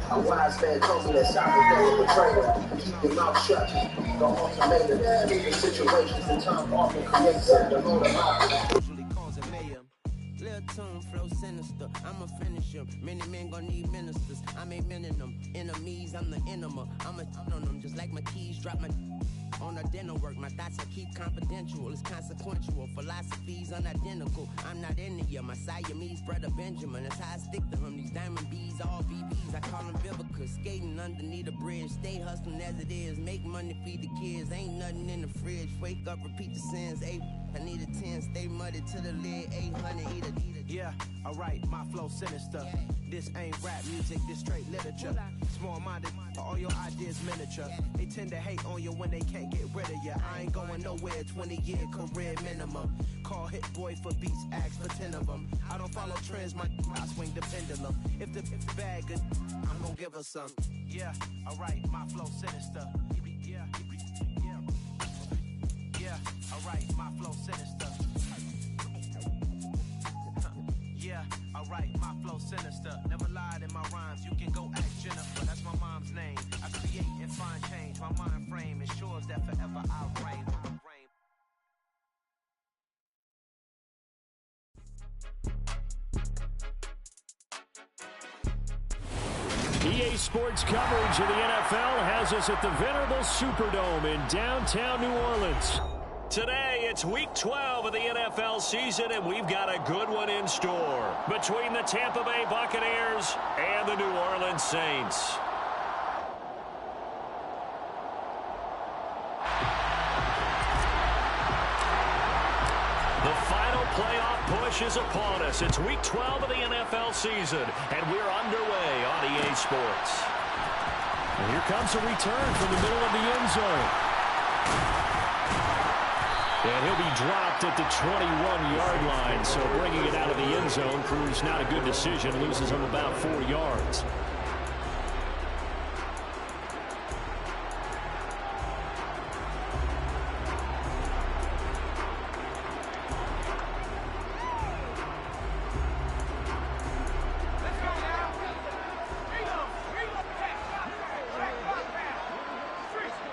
A wise man told me that soccer never betray them. Keep your mouth shut. The ultimatum. The situations in time often create something to hold them out. Usually causing mayhem. Lil' tune, flow sinister. I'ma finish him. Many men gon' need ministers. I'm aiming them. Enemies, I'm the enema. I'ma on them just like my keys. Drop my on a dental work. My thoughts I keep confidential. It's consequential. Philosophies unidentical. I'm not in it. My Siamese brother Benjamin. That's how I stick to him. These diamond bees, all BBs. I call them Vivica. Skating underneath a bridge. Stay hustling as it is. Make money, feed the kids. Ain't nothing in the fridge. Wake up, repeat the sins. I need a 10, stay muddy to the lid, 800, eat a. Yeah, alright, my flow sinister. This ain't rap music, this straight literature. Small-minded, all your ideas miniature. They tend to hate on you when they can't get rid of you. I ain't going nowhere, 20-year career minimum. Call Hit Boy for beats, ask for 10 of them. I don't follow trends, I swing the pendulum. If the bag good, I'm gonna give her some. Yeah, alright, my flow sinister. Yeah, alright, my flow sinister. Yeah, alright, my flow sinister. Never lied in my rhymes, you can go ask Jennifer, that's my mom's name. I create and find change, my mind frame ensures that forever I'll reign. EA Sports coverage of the NFL has us at the venerable Superdome in downtown New Orleans. Today, it's Week 12 of the NFL season, and we've got a good one in store between the Tampa Bay Buccaneers and the New Orleans Saints. The final playoff push is upon us. It's Week 12 of the NFL season, and we're underway on EA Sports. And here comes a return from the middle of the end zone. And he'll be dropped at the 21-yard line, so bringing it out of the end zone proves not a good decision. Loses him about 4 yards.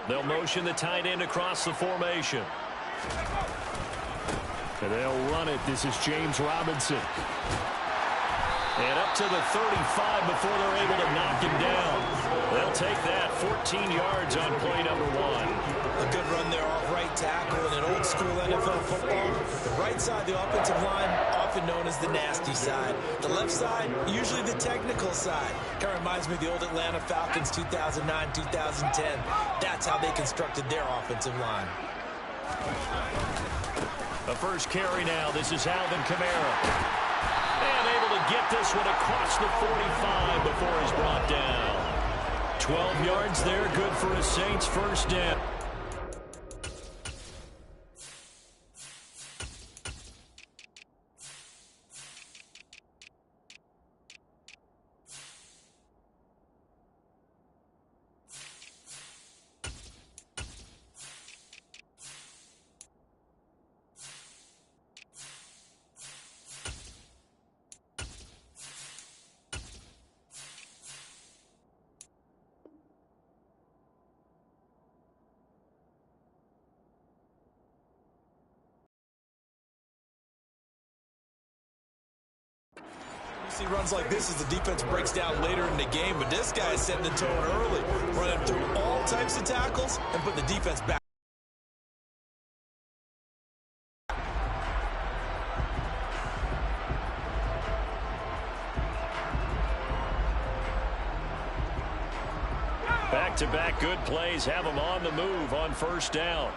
They'll motion the tight end across the formation. And they'll run it. This is James Robinson. And up to the 35 before they're able to knock him down. They'll take that 14 yards on play number 1. A good run there off right tackle in an old school NFL football. The right side, the offensive line, often known as the nasty side. The left side, usually the technical side. Kind of reminds me of the old Atlanta Falcons 2009, 2010. That's how they constructed their offensive line. The first carry now. This is Alvin Kamara. And able to get this one across the 45 before he's brought down. 12 yards there. Good for a Saints first down. See runs like this as the defense breaks down later in the game, but this guy is setting the tone early, running through all types of tackles and putting the defense back. Back-to-back good plays have them on the move on first down.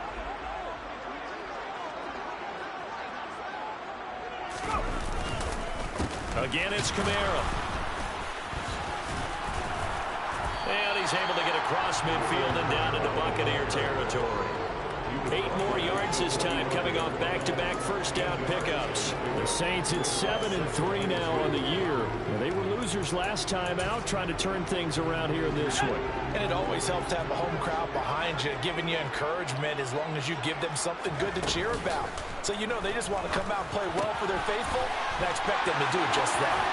Again, it's Kamara. And he's able to get across midfield and down into Buccaneer territory. 8 more yards this time, coming off back-to-back first down pickups. The Saints at 7-3 now on the year. They were losers last time out, trying to turn things around here in this one. And it always helps to have a home crowd behind you, giving you encouragement as long as you give them something good to cheer about. So you know they just want to come out and play well for their faithful, and I expect them to do just that.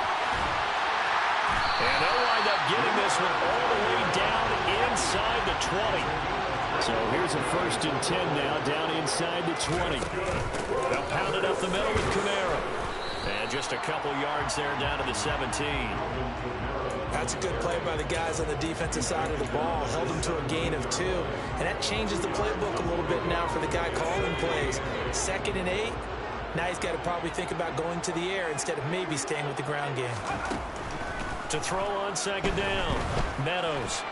And they'll wind up getting this tackle all the way down inside the 20. So here's a 1st and 10 now, down inside the 20. They'll pound it up the middle with Kamara. And just a couple yards there down to the 17. That's a good play by the guys on the defensive side of the ball. Held them to a gain of 2. And that changes the playbook a little bit now for the guy calling plays. 2nd and 8. Now he's got to probably think about going to the air instead of maybe staying with the ground game. To throw on 2nd down. Meadows.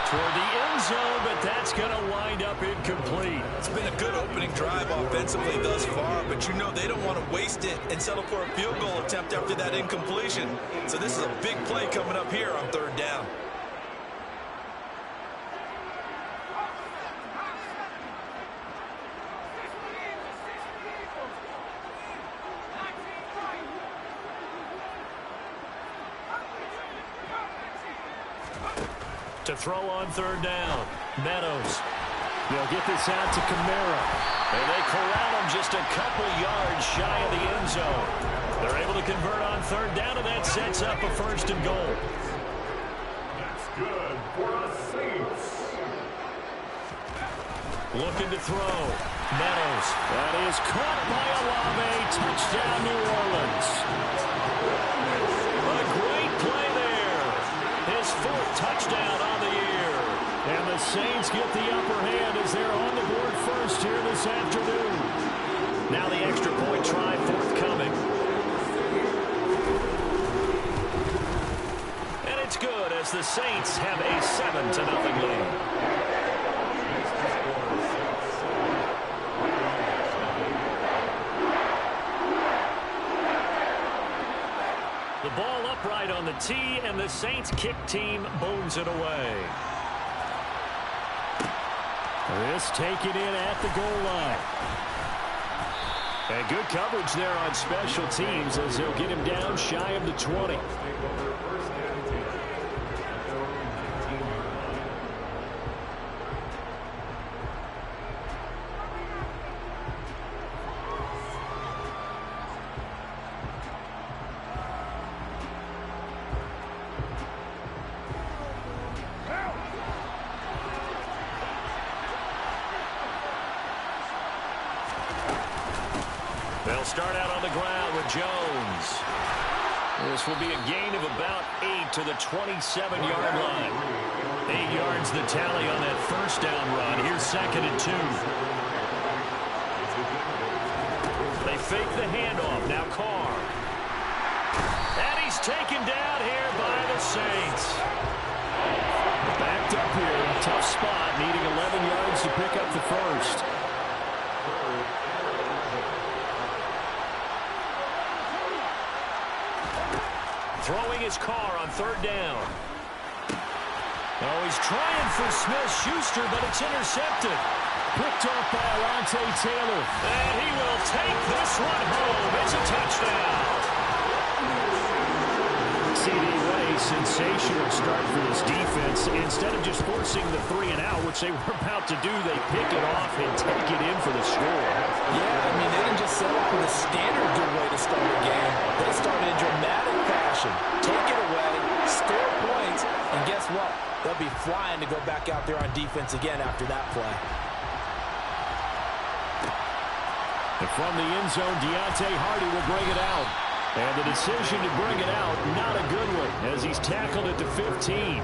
Toward the end zone, but that's going to wind up incomplete. It's been a good opening drive offensively thus far, but you know they don't want to waste it and settle for a field goal attempt after that incompletion. So this is a big play coming up here on 3rd down. To throw on 3rd down. Meadows. They'll get this out to Kamara. And they corral him just a couple yards shy of the end zone. They're able to convert on 3rd down, and that sets up a 1st and goal. That's good for the Saints. Looking to throw. Meadows. That is caught by Olave. Touchdown, New Orleans. A great play there. His 4th touchdown on the year. And the Saints get the upper hand as they're on the board first here this afternoon. Now the extra point try forthcoming. And it's good as the Saints have a 7-0 lead. The ball upright on the tee, and the Saints kick team booms it away. This taken in at the goal line. And good coverage there on special teams as they'll get him down shy of the 20. They'll start out on the ground with Jones. This will be a gain of about 8 to the 27-yard line. 8 yards the tally on that 1st down run. Here's 2nd and 2. They fake the handoff. Now Carr. And he's taken down here by the Saints. Backed up here. Tough spot. Needing 11 yards to pick up the 1st. Throwing his Carr on 3rd down. Oh, he's trying for Smith-Schuster, but it's intercepted. Picked off by Alontae Taylor. And he will take this one home. It's a touchdown. CD, what a sensational start for this defense. Instead of just forcing the 3 and out, which they were about to do, they pick it off and take it in for the score. Yeah, I mean, they didn't just set up with a standard good way to start a game. They started in dramatic fashion. Take it away, score points, and guess what? They'll be flying to go back out there on defense again after that play. And from the end zone, Deontay Hardy will bring it out. And the decision to bring it out, not a good one, as he's tackled at the 15.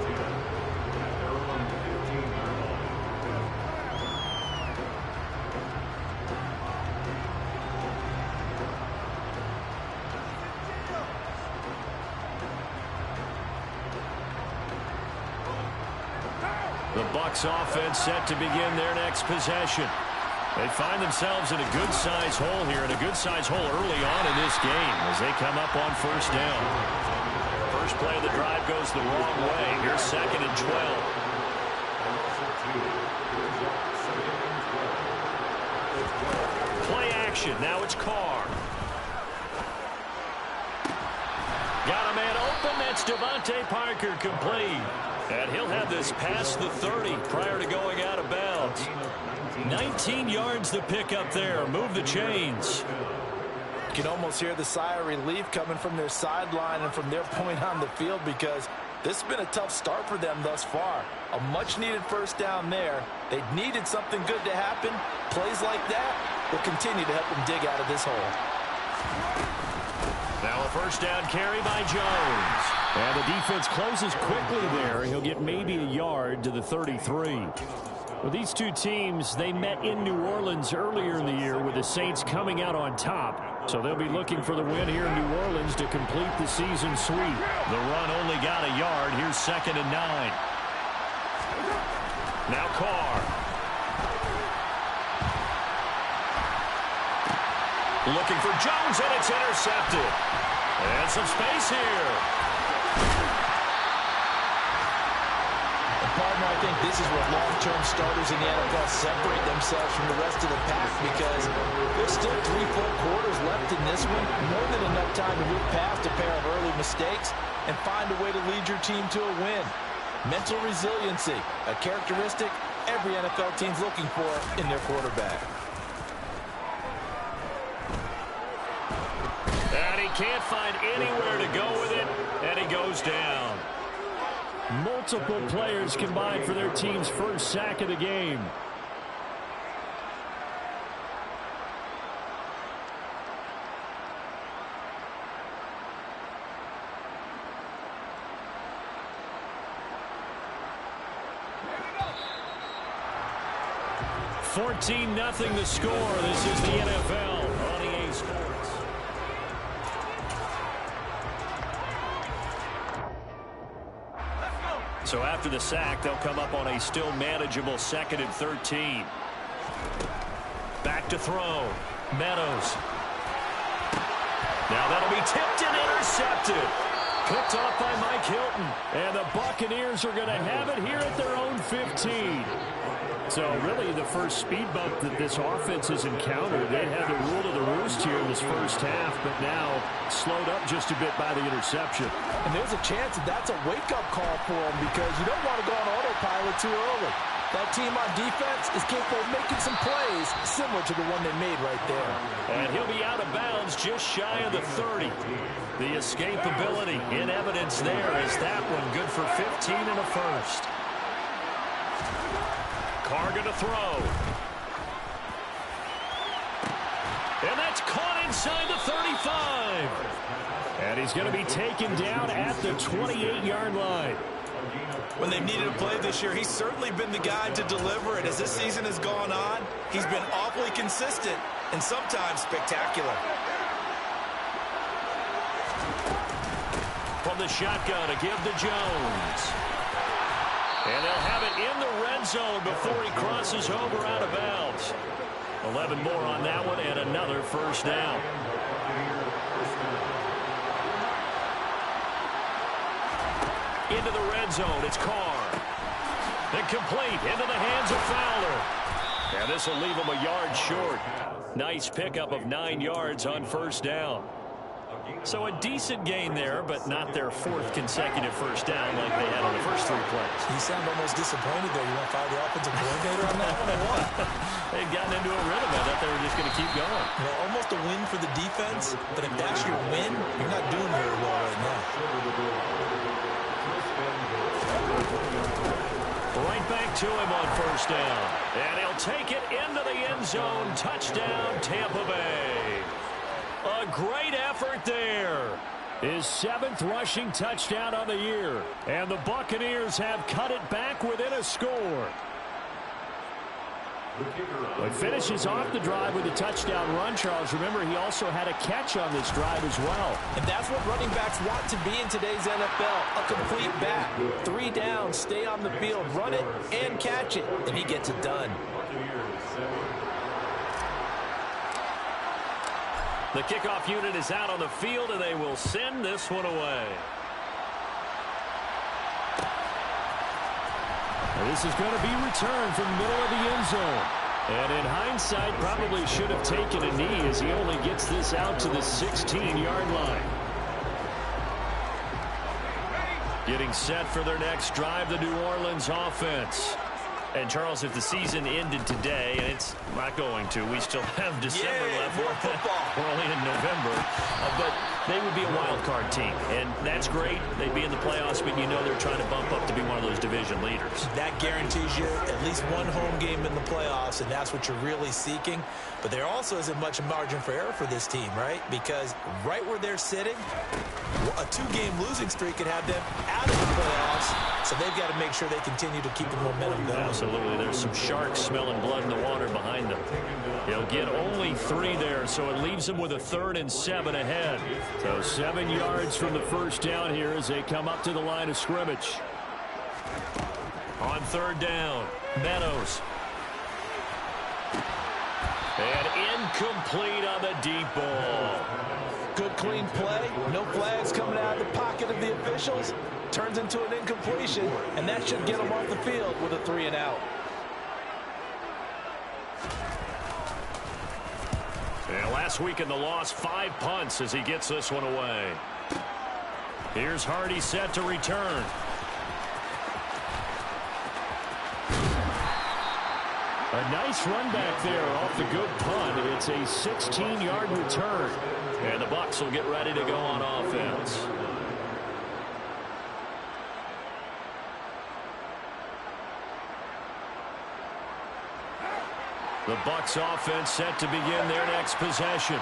The Bucs offense set to begin their next possession. They find themselves in a good-sized hole here, and a good-sized hole early on in this game as they come up on 1st down. First play of the drive goes the wrong way. Here's 2nd and 12. Play action. Now it's Carr. Got a man open. That's Devontae Parker complete. And he'll have this past the 30 prior to going out of bounds. 19 yards to pick up there. Move the chains. You can almost hear the sigh of relief coming from their sideline and from their point on the field because This has been a tough start for them thus far. A much-needed first down there. They needed something good to happen. Plays like that will continue to help them dig out of this hole. Now a first down carry by Jones. And the defense closes quickly there. He'll get maybe a yard to the 33. Well, these two teams, they met in New Orleans earlier in the year with the Saints coming out on top. So they'll be looking for the win here in New Orleans to complete the season sweep. The run only got a yard. Here's 2nd and 9. Now Carr. Looking for Jones, and it's intercepted. And some space here. And partner, I think this is where long-term starters in the NFL separate themselves from the rest of the pack, because there's still 3 full quarters left in this one. More than enough time to move past a pair of early mistakes and find a way to lead your team to a win. Mental resiliency, a characteristic every NFL team's looking for in their quarterback. And he can't find anywhere to go with it, and he goes down. Multiple players combined for their team's first sack of the game. $14-0 the score. This is the NFL on EA Sports. So after the sack, they'll come up on a still manageable 2nd and 13. Back to throw. Meadows. Now that'll be tipped and intercepted. Picked off by Mike Hilton. And the Buccaneers are going to have it here at their own 15. So really the first speed bump that this offense has encountered. They had the rule of the roost here in this first half, but now slowed up just a bit by the interception. And there's a chance that that's a wake-up call for them, because you don't want to go on autopilot too early. That team on defense is capable of making some plays similar to the one they made right there. And he'll be out of bounds just shy of the 30. The escapability in evidence there is that one good for 15 and a first. Carr going to throw. And that's caught inside the 35. And he's going to be taken down at the 28-yard line. When they needed a play this year, he's certainly been the guy to deliver it. As this season has gone on, he's been awfully consistent and sometimes spectacular. From the shotgun to give to Jones. And they'll have it in the red zone before he crosses over out of bounds. 11 more on that one and another first down. Into the red zone, it's Carr. Incomplete, into the hands of Fowler. And this will leave him a yard short. Nice pickup of 9 yards on first down. So a decent gain there, but not their 4th consecutive first down like they had on the first 3 plays. You sound almost disappointed there. You want to fire the offensive coordinator on that one or what? They'd gotten into a rhythm. I thought they were just going to keep going. Well, almost a win for the defense, but if that's your win, you're not doing very well right now. Right back to him on first down. And he'll take it into the end zone. Touchdown, Tampa Bay. A great effort there. His 7th rushing touchdown on the year. And the Buccaneers have cut it back within a score. But finishes off the drive with a touchdown run, Charles. Remember, he also had a catch on this drive as well. And that's what running backs want to be in today's NFL, a complete back. 3 down, stay on the field, run it, and catch it, and he gets it done. The kickoff unit is out on the field, and they will send this one away. This is going to be returned from the middle of the end zone. And in hindsight, probably should have taken a knee as he only gets this out to the 16-yard line. Getting set for their next drive, the New Orleans offense. And, Charles, if the season ended today, and it's not going to, we still have December left. More football. We're only in November. But they would be a wild card team, and that's great. They'd be in the playoffs, but you know they're trying to bump up to be one of those division leaders. That guarantees you at least one home game in the playoffs, and that's what you're really seeking. But there also isn't much margin for error for this team, right? Because right where they're sitting, a 2-game losing streak could have them out of the playoffs, so they've got to make sure they continue to keep the momentum going. Absolutely. There's some sharks smelling blood in the water behind them. He'll get only 3 there, so it leaves him with a 3rd and 7 ahead. So 7 yards from the first down here as they come up to the line of scrimmage. On 3rd down, Meadows. And incomplete on the deep ball. Good, clean play. No flags coming out of the pocket of the officials. Turns into an incompletion, and that should get them off the field with a 3 and out. And last week in the loss, 5 punts as he gets this one away. Here's Hardy set to return. A nice run back there off the good punt. It's a 16-yard return. And the Bucs will get ready to go on offense. The Bucs offense set to begin their next possession.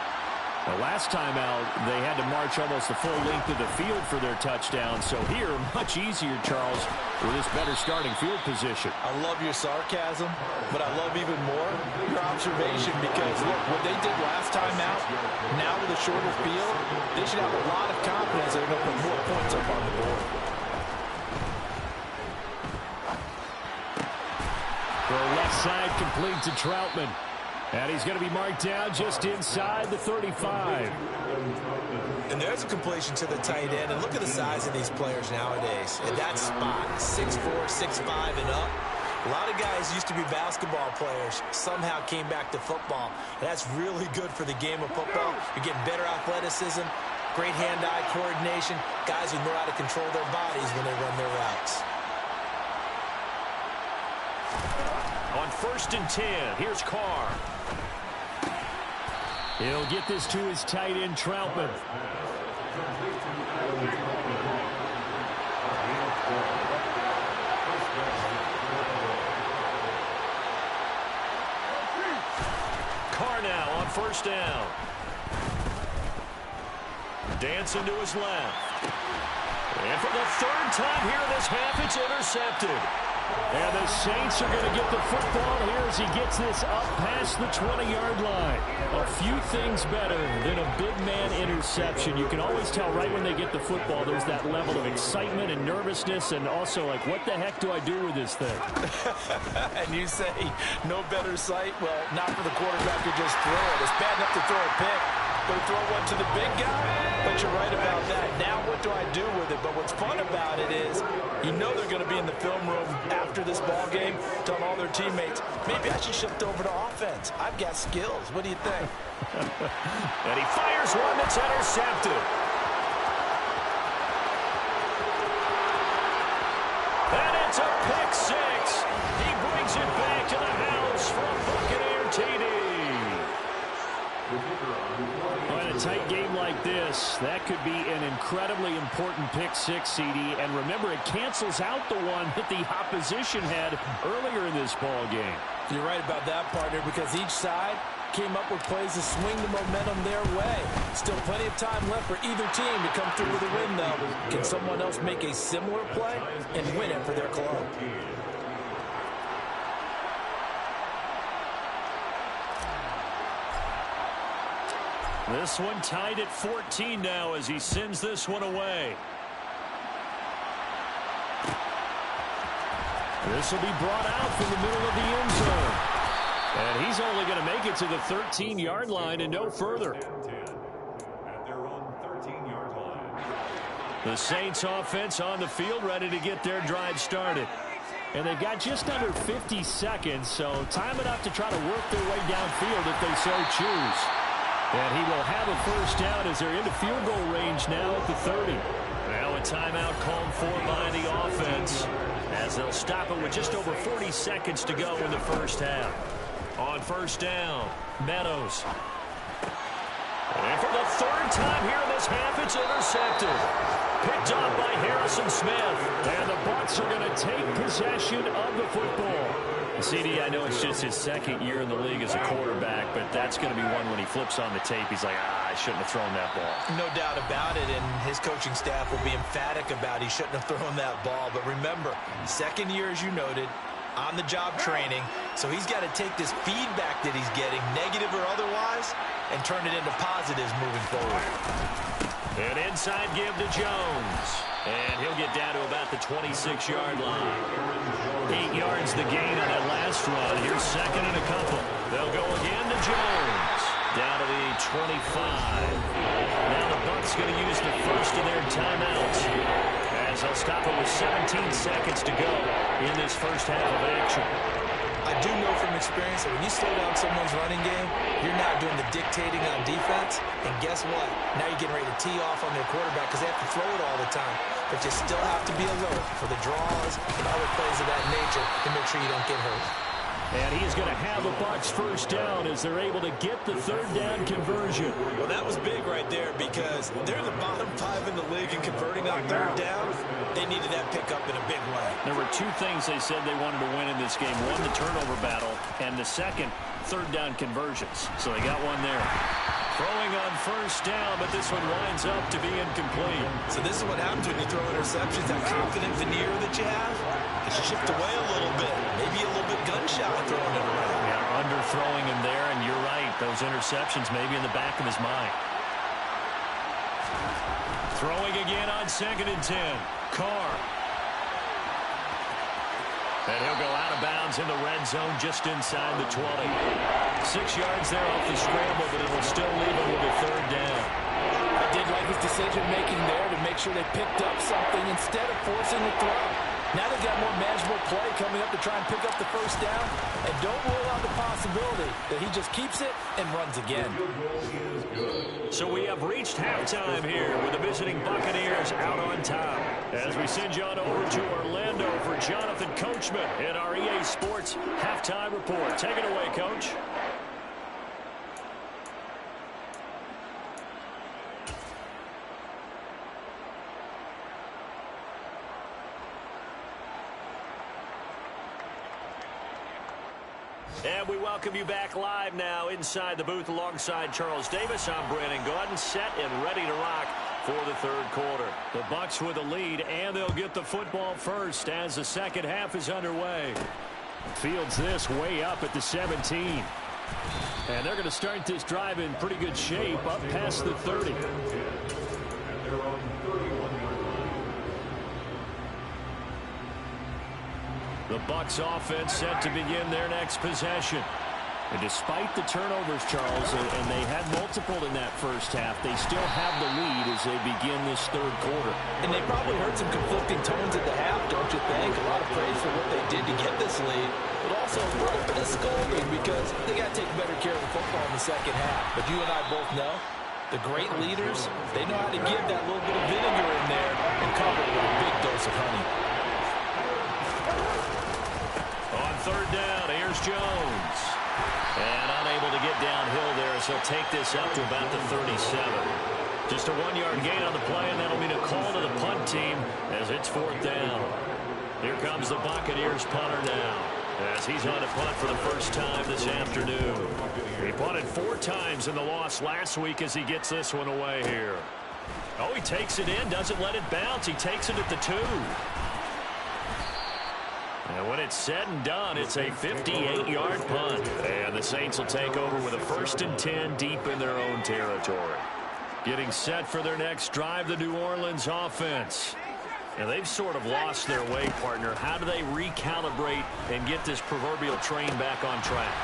The last time out, they had to march almost the full length of the field for their touchdown. So here, much easier, Charles, with this better starting field position. I love your sarcasm, but I love even more your observation because, look, what they did last time out, now with a shorter field, they should have a lot of confidence they're going to put more points up on the board. The left side complete to Troutman. And he's going to be marked down just inside the 35. And there's a completion to the tight end. And look at the size of these players nowadays. At that spot, 6'4", 6'5", and up. A lot of guys used to be basketball players, somehow came back to football. And that's really good for the game of football. You're getting better athleticism, great hand-eye coordination, guys who know how to control their bodies when they run their routes. On 1st and 10, here's Carr. He'll get this to his tight end, Troutman. Carr now on 1st down. Dancing to his left. And for the 3rd time here this half, it's intercepted. And the Saints are going to get the football here as he gets this up past the 20-yard line. A few things better than a big man interception. You can always tell right when they get the football, there's that level of excitement and nervousness and also like, what the heck do I do with this thing? And you say no better sight? Well, not for the quarterback to just throw it. It's bad enough to throw a pick. Go throw one to the big guy? But you're right about that. Now what do I do with it? But what's fun about it is you know they're going to be in the film room after this ball game telling all their teammates, maybe I should shift over to offense. I've got skills. What do you think? And he fires one that's intercepted. And it's a pick 6. He brings it back to the house for a Buccaneer TD. In a tight game like this, that could be an incredibly important pick 6, CD. And remember, it cancels out the one that the opposition had earlier in this ball game. You're right about that, partner, because each side came up with plays to swing the momentum their way. Still plenty of time left for either team to come through with a win, though. Can someone else make a similar play and win it for their club? This one tied at 14 now as he sends this one away. This will be brought out from the middle of the end zone. And he's only going to make it to the 13-yard line and no further. At their own 13-yard line. The Saints offense on the field ready to get their drive started. And they've got just under 50 seconds, so time enough to try to work their way downfield if they so choose. And he will have a first down as they're into field goal range now at the 30. Now a timeout called for by the offense as as they'll stop it with just over 40 seconds to go in the first half. On first down, Meadows. And for the third time here in this half, it's intercepted. Picked off by Harrison Smith. And the Bucs are going to take possession of the football. CD, I know it's just his second year in the league as a quarterback, but that's going to be one when he flips on the tape. He's like, I shouldn't have thrown that ball. No doubt about it, and his coaching staff will be emphatic about he shouldn't have thrown that ball. But remember, second year, as you noted, on-the-job training, so he's got to take this feedback that he's getting, negative or otherwise, and turn it into positives moving forward. An inside give to Jones. And he'll get down to about the 26-yard line. 8 yards the gain on that last run. Here's second and a couple. They'll go again to Jones. Down to the 25. Now the Bucs going to use the first of their timeouts, as they'll stop it with 17 seconds to go in this first half of action. I do know from experience that when you slow down someone's running game, you're not doing the dictating on defense. And guess what? Now you're getting ready to tee off on their quarterback because they have to throw it all the time. But you still have to be alert for the draws and other plays of that nature to make sure you don't get hurt. And he's going to have a Bucs first down as they're able to get the third down conversion. Well, that was big right there because they're the bottom 5 in the league in converting on third down. They needed that pickup in a big way. There were two things they said they wanted to win in this game. One, the turnover battle, and the second, third down conversions. So they got one there. Throwing on first down, but this one winds up to be incomplete. So this is what happens when you throw interceptions. That confident veneer that you have, it's chipped away a little bit. Maybe a little bit gun-shy throwing it around. Yeah, underthrowing him there, and you're right. Those interceptions maybe in the back of his mind. Throwing again on 2nd and 10. Carr. And he'll go out of bounds in the red zone just inside the 20. 6 yards there off the scramble, but it will still leave him with a third down. I did like his decision-making there to make sure they picked up something instead of forcing the throw. Now they've got more manageable play coming up to try and pick up the first down. And don't rule out the possibility that he just keeps it and runs again. So we have reached halftime here with the visiting Buccaneers out on top. As we send you on over to Orlando for Jonathan Coachman in our EA Sports Halftime Report. Take it away, Coach. And we welcome you back live now inside the booth alongside Charles Davis. I'm Brandon Gaudin, set and ready to rock for the third quarter. The Bucs with a lead, and they'll get the football first as the second half is underway. Fields this way up at the 17. And they're going to start this drive in pretty good shape up past the 30. The Bucs offense set to begin their next possession. And despite the turnovers, Charles, and they had multiple in that first half, they still have the lead as they begin this third quarter. And they probably heard some conflicting tones at the half, don't you think? A lot of praise for what they did to get this lead, but also a little bit of scolding because they got to take better care of the football in the second half. But you and I both know the great leaders, they know how to give that little bit of vinegar in there and cover it with a big dose of honey. On third down, here's Jones. And unable to get downhill there, so he'll take this up to about the 37. Just a 1-yard gain on the play, and that'll mean a call to the punt team as it's fourth down. Here comes the Buccaneers punter now, as he's on a punt for the first time this afternoon. He punted 4 times in the loss last week as he gets this one away here. Oh, he takes it in, doesn't let it bounce. He takes it at the 2. And when it's said and done, it's a 58-yard punt. And the Saints will take over with a 1st and 10 deep in their own territory. Getting set for their next drive, the New Orleans offense. And they've sort of lost their way, partner. How do they recalibrate and get this proverbial train back on track?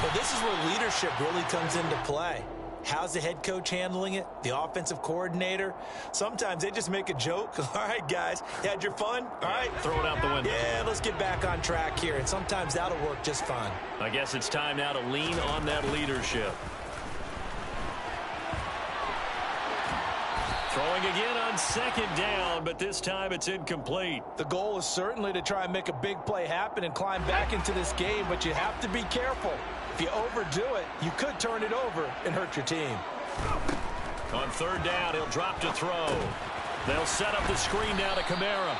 Well, this is where leadership really comes into play. How's the head coach handling it? The offensive coordinator? Sometimes they just make a joke. All right, guys, you had your fun? All right. Throw it out the window. Yeah, let's get back on track here. And sometimes that'll work just fine. I guess it's time now to lean on that leadership. Throwing again on second down, but this time it's incomplete. The goal is certainly to try and make a big play happen and climb back into this game, but you have to be careful. If you overdo it, you could turn it over and hurt your team. On third down, he'll drop to throw. They'll set up the screen now to Kamara.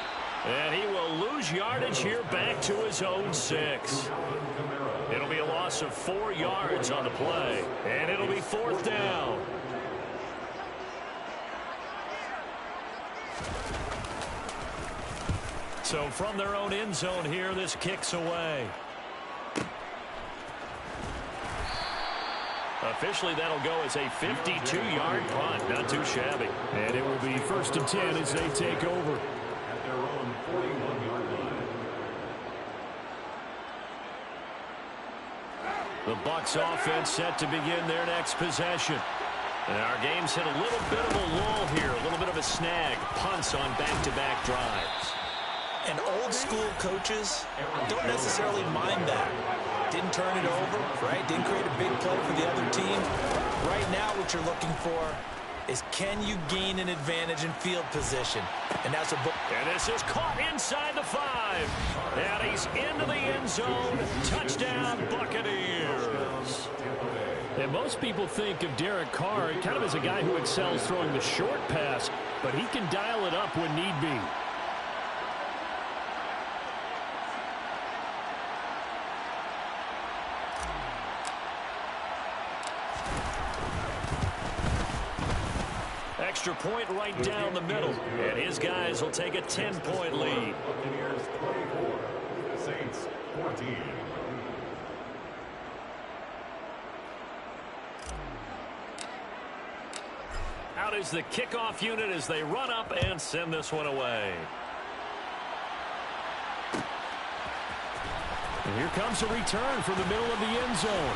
And he will lose yardage here back to his own 6. It'll be a loss of 4 yards on the play. And it'll be fourth down. So from their own end zone here, this kicks away. Officially, that'll go as a 52-yard punt. Not too shabby. And it will be 1st and 10 as they take over. At their own 41-yard line. The Bucs offense set to begin their next possession. And our game's hit a little bit of a lull here, a little bit of a snag. Punts on back-to-back drives. And old-school coaches don't necessarily mind that. Didn't turn it over, right? Didn't create a big play for the other team. Right now what you're looking for is, can you gain an advantage in field position? And that's a... And this is caught inside the 5. And he's into the end zone. Touchdown, Buccaneers. And most people think of Derek Carr kind of as a guy who excels throwing the short pass, but he can dial it up when need be. Extra point right down the middle. And his guys will take a 10-point lead. Buccaneers 24, Saints 14. Out is the kickoff unit as they run up and send this one away. And here comes a return from the middle of the end zone.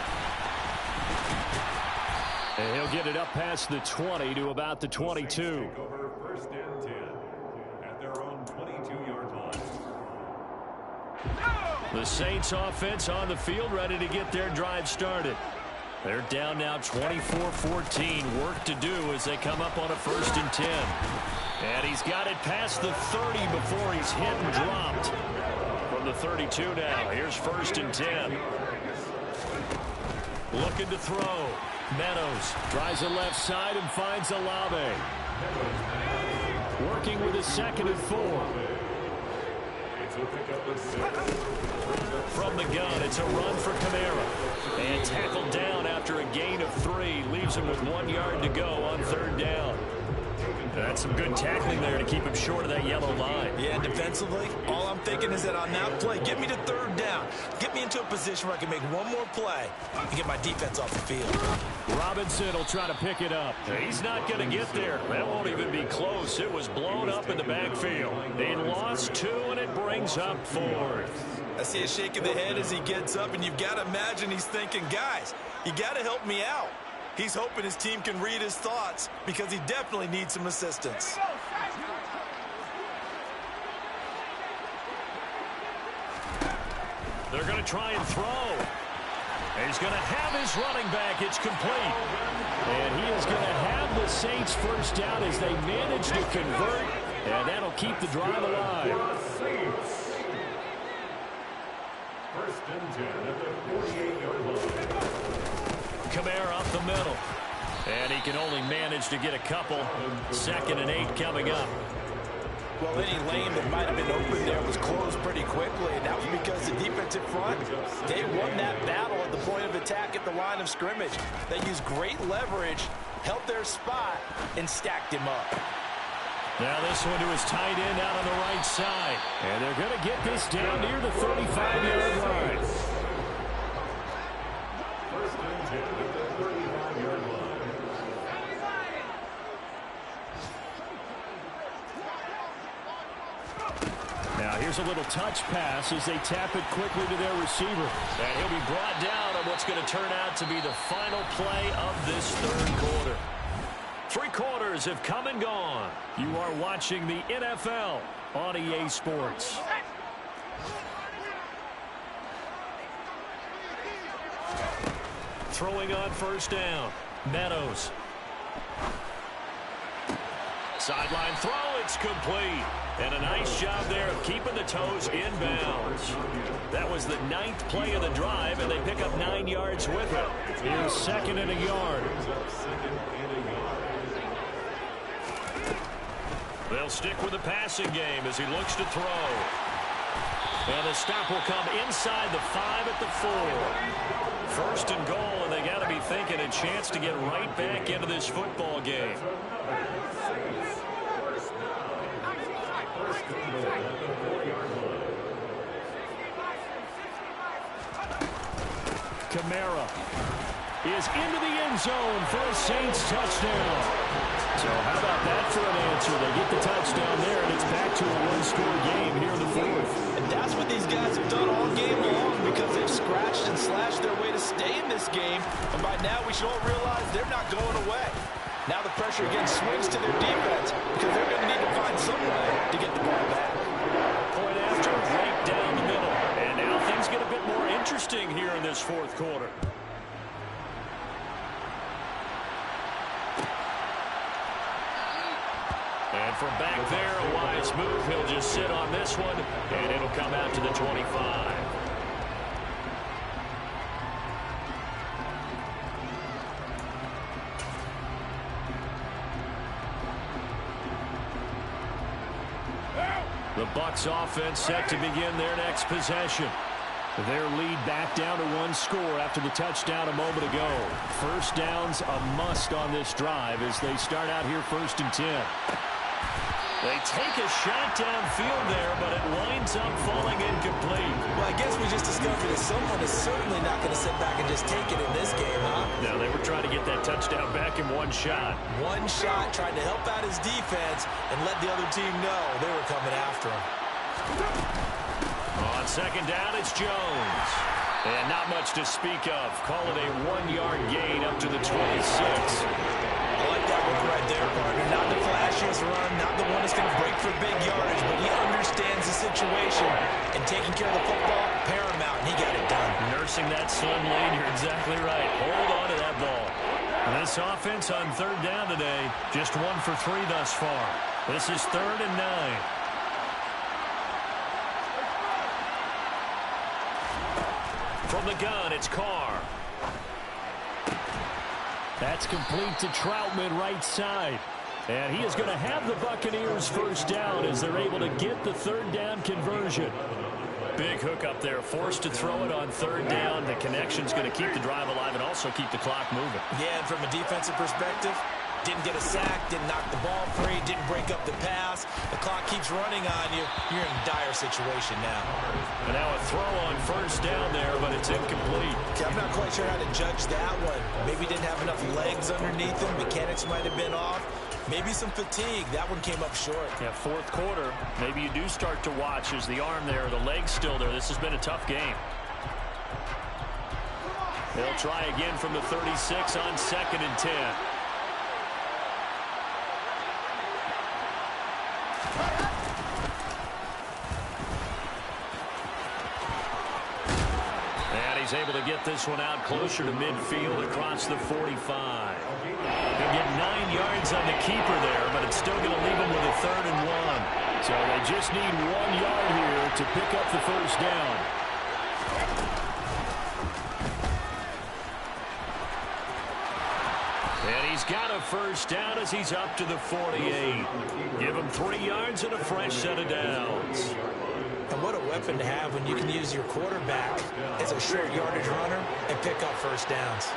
And he'll get it up past the 20 to about the 22. Over 1st and 10 at their own 22-yard line. The Saints offense on the field ready to get their drive started. They're down now 24-14. Work to do as they come up on a 1st and 10. And he's got it past the 30 before he's hit and dropped. From the 32 now, here's 1st and 10. Looking to throw. Meadows tries the left side and finds Olave. Working with a 2nd and 4. From the gun, it's a run for Kamara. And tackled down after a gain of 3. Leaves him with 1 yard to go on 3rd down. That's some good tackling there to keep him short of that yellow line. Yeah, defensively, all I'm thinking is that on that play, get me to 3rd down. Get me into a position where I can make one more play and get my defense off the field. Robinson will try to pick it up. He's not going to get there. That won't even be close. It was blown up in the backfield. They lost 2, and it brings up 4th. I see a shake of the head as he gets up, and you've got to imagine he's thinking, guys, you got to help me out. He's hoping his team can read his thoughts because he definitely needs some assistance. They're going to try and throw. And he's going to have his running back. It's complete. And he is going to have the Saints 1st down as they manage to convert. And that'll keep the drive alive. 1st and 10 at the 48-yard line. Kamara up the middle. And he can only manage to get a couple. 2nd and 8 coming up. Well, any lane that might have been open there was closed pretty quickly, and that was because the defensive front, they won that battle at the point of attack at the line of scrimmage. They used great leverage, held their spot, and stacked him up. Now this one to his tight end out on the right side. And they're going to get this down near the 35-yard line. 1st and 10 at the 35-yard line. Now here's a little touch pass as they tap it quickly to their receiver. And he'll be brought down on what's going to turn out to be the final play of this 3rd quarter. 3 quarters have come and gone. You are watching the NFL on EA Sports. Throwing on 1st down. Meadows. Sideline throw, it's complete. And a nice job there of keeping the toes in bounds. That was the 9th play of the drive, and they pick up 9 yards with it. Here's 2nd and a yard. They'll stick with the passing game as he looks to throw. And the stop will come inside the 5 at the 4. 1st and goal, and they got to be thinking a chance to get right back into this football game. Kamara is into the end zone for a Saints touchdown. So how about that for an answer? They get the touchdown there, and it's back to a one-score game here in the 4th. And that's what these guys have done all game long because they've scratched and slashed their way to stay in this game. And by now we should all realize they're not going away. Now the pressure again swings to their defense because they're going to need to find some way to get the ball back. Point after, right down the middle. And now things get a bit more interesting here in this 4th quarter. And from back there, a wise move. He'll just sit on this one, and it'll come out to the 25. The Bucs offense set to begin their next possession. Their lead back down to 1 score after the touchdown a moment ago. First down's a must on this drive as they start out here 1st and 10. They take a shot downfield there, but it winds up falling incomplete. Well, I guess we just discovered that someone is certainly not going to sit back and just take it in this game, huh? No, they were trying to get that touchdown back in one shot. One shot, trying to help out his defense and let the other team know they were coming after him. On 2nd down, it's Jones. And not much to speak of. Call it a 1-yard gain up to the 26. I like that one right there, partner. Not the flashiest run, not the one that's going to break for big yardage, but he understands the situation, and taking care of the football, paramount, and he got it done. Nursing that slim lead, you're exactly right. Hold on to that ball. And this offense on 3rd down today, just 1 for 3 thus far. This is 3rd and 9. From the gun, it's Carr. That's complete to Troutman right side. And he is going to have the Buccaneers first down as they're able to get the 3rd down conversion. Big hook up there, forced to throw it on 3rd down. The connection's going to keep the drive alive and also keep the clock moving. Yeah, and from a defensive perspective, didn't get a sack, didn't knock the ball free, didn't break up the pass. The clock keeps running on you. You're in a dire situation now. And now a throw on 1st down there, but it's incomplete. Okay, I'm not quite sure how to judge that one. Maybe didn't have enough legs underneath him. Mechanics might have been off. Maybe some fatigue. That one came up short. Yeah, 4th quarter. Maybe you do start to watch as the arm there, the leg's still there. This has been a tough game. They'll try again from the 36 on 2nd and 10. He's able to get this one out closer to midfield across the 45. He'll get 9 yards on the keeper there, but it's still going to leave him with a 3rd and 1. So they just need 1 yard here to pick up the first down. And he's got a first down as he's up to the 48. Give him 3 yards and a fresh set of downs. And what a weapon to have when you can use your quarterback as a short yardage runner and pick up first downs.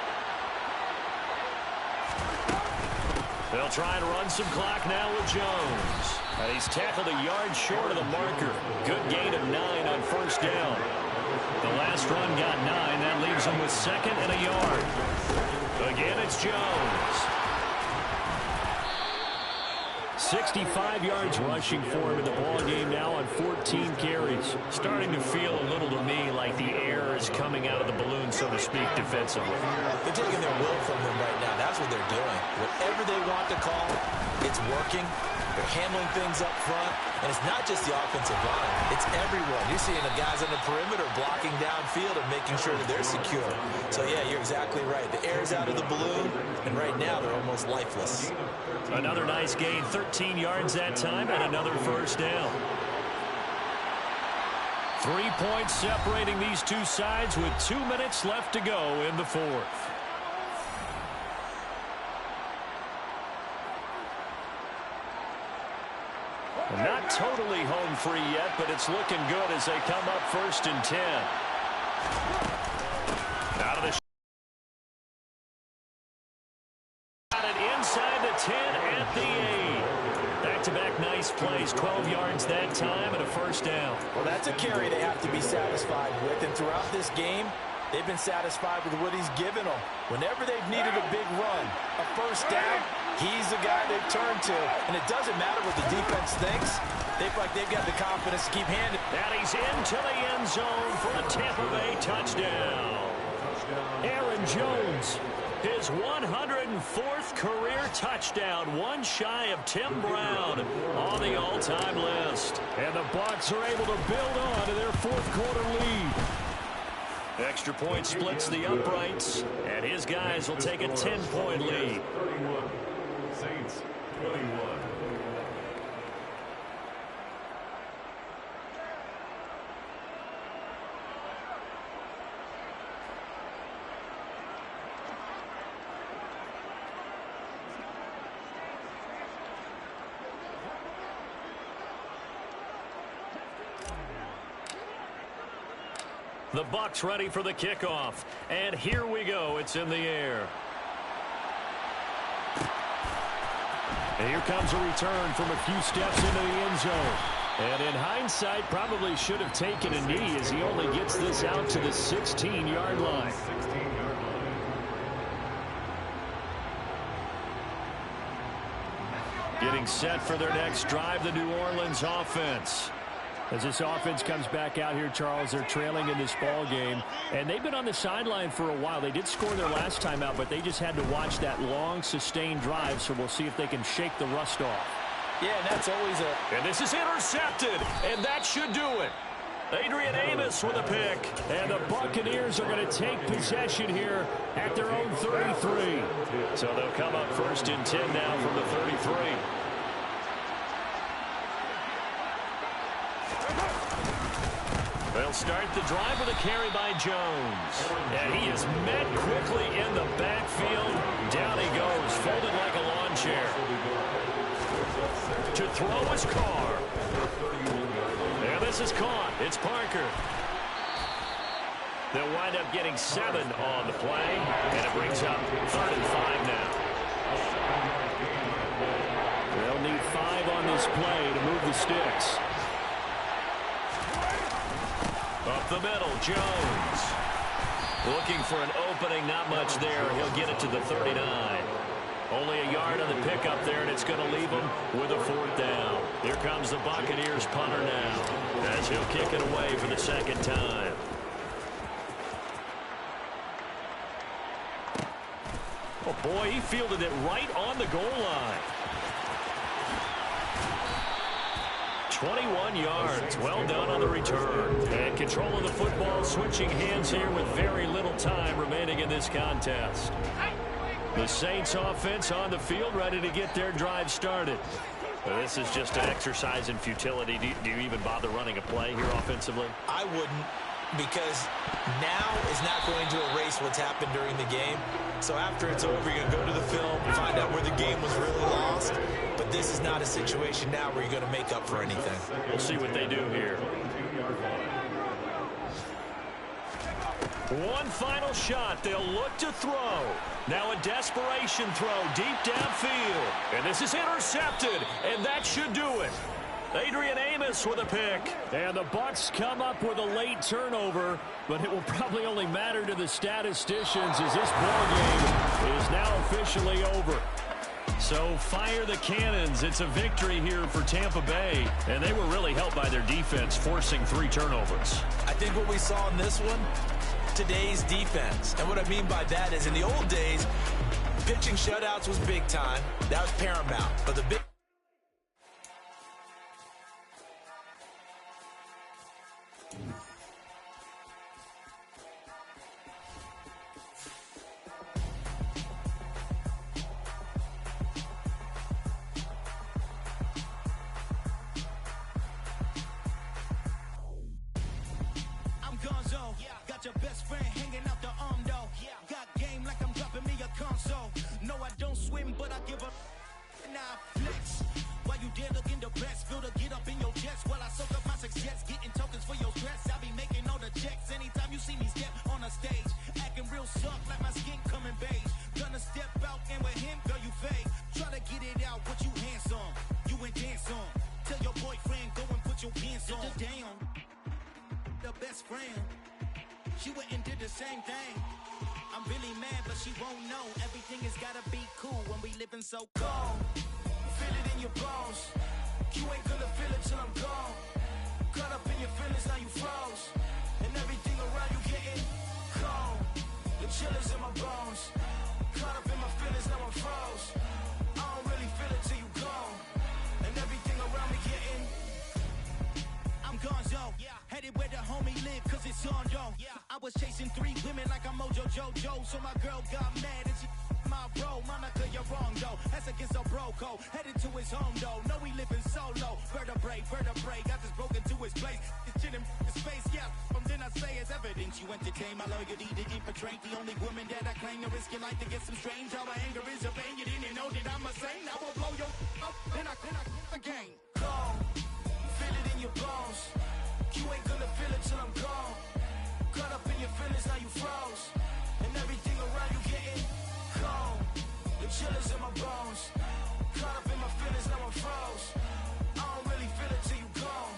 They'll try and run some clock now with Jones. And he's tackled a yard short of the marker. Good gain of 9 on 1st down. The last run got 9. That leaves him with 2nd and a yard. Again, it's Jones. 65 yards rushing for him in the ballgame now on 14 carries. Starting to feel a little to me like the air is coming out of the balloon, so to speak, defensively. They're taking their will from them right now. That's what they're doing. Whatever they want to call, it's working. They're handling things up front, and it's not just the offensive line. It's everyone. You're seeing the guys on the perimeter blocking downfield and making sure that they're secure. So, yeah, you're exactly right. The air's out of the balloon, and right now they're almost lifeless. Another nice gain, 13 yards that time, and another first down. 3 points separating these two sides with 2 minutes left to go in the fourth. Not totally home free yet, but it's looking good as they come up 1st and 10. Out of the got it inside the 10 at the 8. Back-to-back nice plays, 12 yards that time and a first down. Well, that's a carry they have to be satisfied with, and throughout this game, they've been satisfied with what he's given them. Whenever they've needed a big run, a first down, he's the guy they've turned to. And it doesn't matter what the defense thinks. They feel like they've got the confidence to keep handing. And he's into the end zone for a Tampa Bay touchdown. Aaron Jones, his 104th career touchdown, one shy of Tim Brown on the all-time list. And the Bucs are able to build on to their fourth-quarter lead. Extra point splits the uprights, and his guys will take a 10-point lead. 31, Saints 21. The Bucs ready for the kickoff. And here we go. It's in the air. And here comes a return from a few steps into the end zone. And in hindsight, probably should have taken a knee as he only gets this out to the 16-yard line. Getting set for their next drive, the New Orleans offense. As this offense comes back out here, Charles, they're trailing in this ball game, and they've been on the sideline for a while. They did score their last time out, but they just had to watch that long, sustained drive, so we'll see if they can shake the rust off. Yeah, and that's always a... And this is intercepted, and that should do it. Adrian Amos with a pick, and the Buccaneers are going to take possession here at their own 33. So they'll come up 1st and 10 now from the 33. They'll start the drive with a carry by Jones. And he is met quickly in the backfield. Down he goes, folded like a lawn chair. To throw his Carr. And this is caught. It's Parker. They'll wind up getting 7 on the play. And it brings up 3rd and 5 now. They'll need 5 on this play to move the sticks. Up the middle, Jones. Looking for an opening, not much there. He'll get it to the 39. Only a yard on the pickup there, and it's going to leave him with a 4th down. Here comes the Buccaneers punter now, as he'll kick it away for the 2nd time. Oh, boy, he fielded it right on the goal line. 21 yards. Well done on the return. And control of the football switching hands here with very little time remaining in this contest. The Saints offense on the field ready to get their drive started. Well, this is just an exercise in futility. Do you even bother running a play here offensively? I wouldn't, because now is not going to erase what's happened during the game. So after it's over, you're going to go to the film, find out where the game was really lost. But this is not a situation now where you're going to make up for anything. We'll see what they do here. One final shot. They'll look to throw. Now a desperation throw deep downfield. And this is intercepted. And that should do it. Adrian Amos with a pick. And the Bucs come up with a late turnover, but it will probably only matter to the statisticians as this ball game is now officially over. So fire the cannons. It's a victory here for Tampa Bay, and they were really helped by their defense forcing 3 turnovers. I think what we saw in this one, today's defense. And what I mean by that is in the old days, pitching shutouts was big time. That was paramount. But the big Got your best friend hanging out the arm though. Got game like I'm dropping me a console. No, I don't swim, but I give up. Nah, flex. While you there looking the best, feel the get up in your chest while I soak up my success, getting tokens for your stress. I be making all the checks anytime you see me step on a stage, acting real soft like my skin coming beige. Gonna step out and with him, girl, you fake. Try to get it out, what you handsome, you ain't dance on. Tell your boyfriend go and put your pants on. Damn, the best friend. She went and did the same thing. I'm really mad, but she won't know. Everything has gotta be cool when we living so cold. Feel it in your bones. You ain't gonna feel it till I'm gone. Caught up in your feelings, now you froze. And everything around you getting cold. The chill is in my bones. Caught up in my feelings, now I'm froze. I don't really feel it till you gone. And everything around me getting I'm gonzo, headed where the homie live, cause it's on though. I was chasing 3 women like I'm Mojo Jojo, so my girl got mad and she my bro. Monica, you're wrong though, that's against a bro code. Headed to his home though, no we living solo. Vertebrae, got this broken to his place. It's chillin' in space, from then I say it's evidence you entertain my loyalty to infiltrate. The only woman that I claim to risk your life to get some strange. How my anger is a pain, you didn't know that I'm a saint. I will blow your up, then I again. Go. Feel it in your bones. You ain't gonna feel it till I'm gone. Caught up in your feelings, now you froze. And everything around you getting cold. The chill is in my bones. Caught up in my feelings, now I'm froze. I don't really feel it till you gone.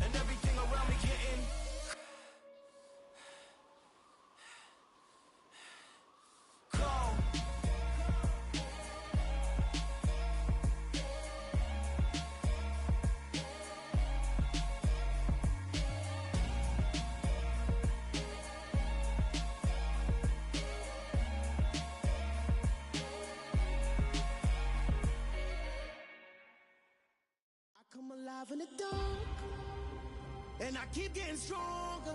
And everything around me getting cold. Come alive in the dark, and I keep getting stronger.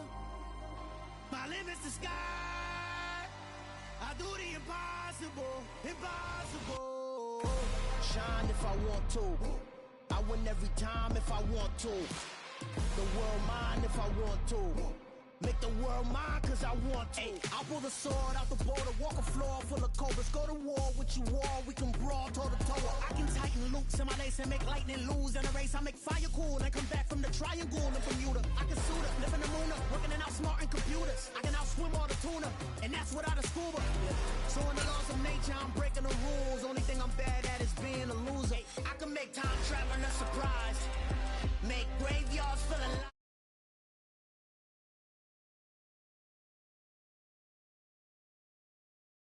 My limit's the sky. I do the impossible, impossible. Shine if I want to. I win every time if I want to. The world mine if I want to. Make the world mine cause I want to. Ay, I'll pull the sword out the border, walk a floor full of cobras. Go to war with you all, we can brawl toe to toe. I can tighten loops in my lace and make lightning lose in a race. I make fire cool and come back from the triangle in Bermuda. I can suit up, live in the moon up, working and outsmarting computers. I can outswim all the tuna, and that's without a scuba. So in the laws of nature, I'm breaking the rules.